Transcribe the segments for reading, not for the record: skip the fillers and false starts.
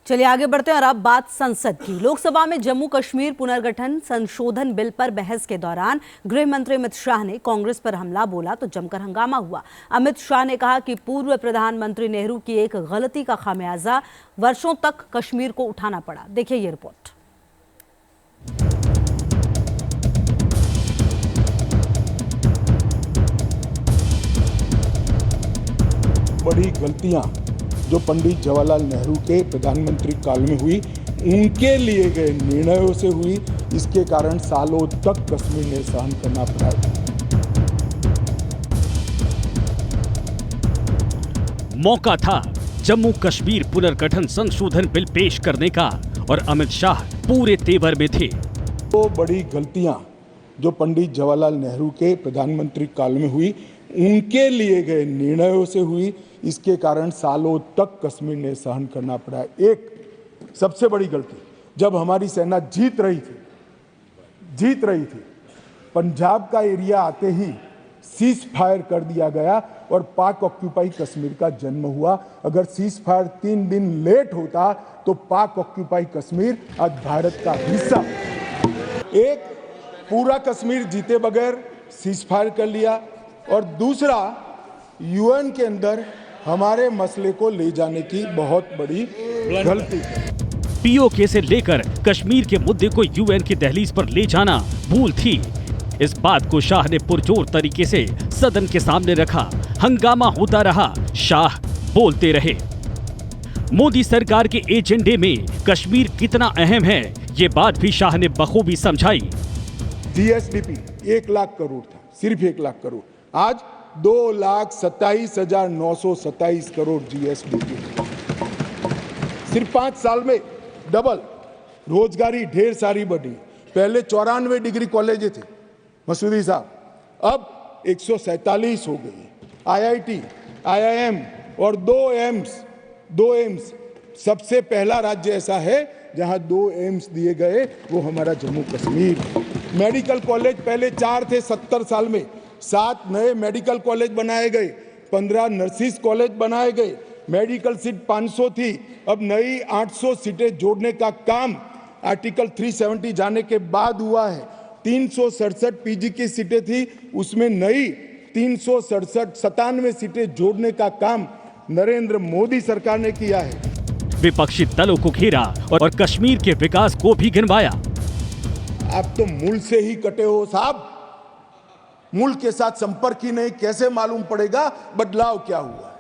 चलिए आगे बढ़ते हैं और अब बात संसद की। लोकसभा में जम्मू कश्मीर पुनर्गठन संशोधन बिल पर बहस के दौरान गृह मंत्री अमित शाह ने कांग्रेस पर हमला बोला तो जमकर हंगामा हुआ। अमित शाह ने कहा कि पूर्व प्रधानमंत्री नेहरू की एक गलती का खामियाजा वर्षों तक कश्मीर को उठाना पड़ा। देखिए ये रिपोर्ट। बड़ी गलतियां जो पंडित जवाहरलाल नेहरू के प्रधानमंत्री काल में हुई, उनके लिए गए निर्णयों से हुई, इसके कारण सालों तक कश्मीर ने सहन करना पड़ा। मौका था जम्मू कश्मीर पुनर्गठन संशोधन बिल पेश करने का और अमित शाह पूरे तेवर में थे। तो बड़ी गलतियां जो पंडित जवाहरलाल नेहरू के प्रधानमंत्री काल में हुई, उनके लिए गए निर्णयों से हुई, इसके कारण सालों तक कश्मीर ने सहन करना पड़ा। एक सबसे बड़ी गलती, जब हमारी सेना जीत रही थी, पंजाब का एरिया आते ही सीज फायर कर दिया गया और पाक ऑक्यूपाई कश्मीर का जन्म हुआ। अगर सीज फायर 3 दिन लेट होता तो पाक ऑक्यूपाई कश्मीर आज भारत का हिस्सा। एक, पूरा कश्मीर जीते बगैर सीज फायर कर लिया, और दूसरा, यूएन के अंदर हमारे मसले को ले जाने की बहुत बड़ी गलती। पीओके से लेकर कश्मीर के मुद्दे को यूएन की दहलीज पर ले जाना भूल थी। इस बात को शाह ने पुरजोर तरीके से सदन के सामने रखा। हंगामा होता रहा, शाह बोलते रहे। मोदी सरकार के एजेंडे में कश्मीर कितना अहम है, ये बात भी शाह ने बखूबी समझाई। जीएसडीपी 1 लाख करोड़ था, सिर्फ 1 लाख करोड़, आज 2,27,927 करोड़ जीएसडीपी। सिर्फ 5 साल में डबल। रोजगारी ढेर सारी बढ़ी। पहले 94 डिग्री कॉलेज थे मसूदी साहब, अब 147 हो गई। आईआईटी, आईआईएम और 2 एम्स। सबसे पहला राज्य ऐसा है जहां 2 एम्स दिए गए, वो हमारा जम्मू कश्मीर। मेडिकल कॉलेज पहले 4 थे 70 साल में, 7 नए मेडिकल कॉलेज बनाए गए, 15 नर्सिस कॉलेज बनाए गए। मेडिकल सीट 500 थी, अब नई 800 सीटें जोड़ने का काम आर्टिकल 370 जाने के बाद हुआ है। 367 पीजी की सीटें थी, उसमें नई 397 सीटें जोड़ने का काम नरेंद्र मोदी सरकार ने किया है। विपक्षी दलों को घेरा और कश्मीर के विकास को भी गिनवाया। आप तो मूल से ही कटे हो साहब, मूल के साथ संपर्क ही नहीं, कैसे मालूम पड़ेगा बदलाव क्या हुआ है।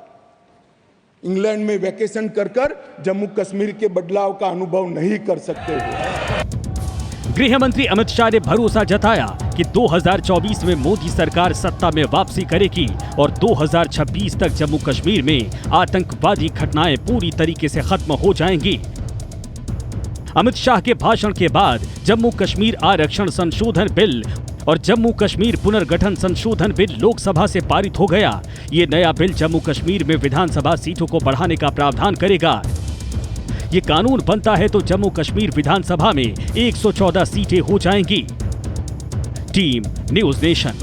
इंग्लैंड में वैकेशन कर जम्मू कश्मीर के बदलाव का अनुभव नहीं कर सकते। गृह मंत्री अमित शाह ने भरोसा जताया कि 2024 में मोदी सरकार सत्ता में वापसी करेगी और 2026 तक जम्मू कश्मीर में आतंकवादी घटनाएं पूरी तरीके से खत्म हो जाएंगी। अमित शाह के भाषण के बाद जम्मू कश्मीर आरक्षण संशोधन बिल और जम्मू कश्मीर पुनर्गठन संशोधन बिल लोकसभा से पारित हो गया। ये नया बिल जम्मू कश्मीर में विधानसभा सीटों को बढ़ाने का प्रावधान करेगा। ये कानून बनता है तो जम्मू कश्मीर विधानसभा में 114 सीटें हो जाएंगी। Team news nation.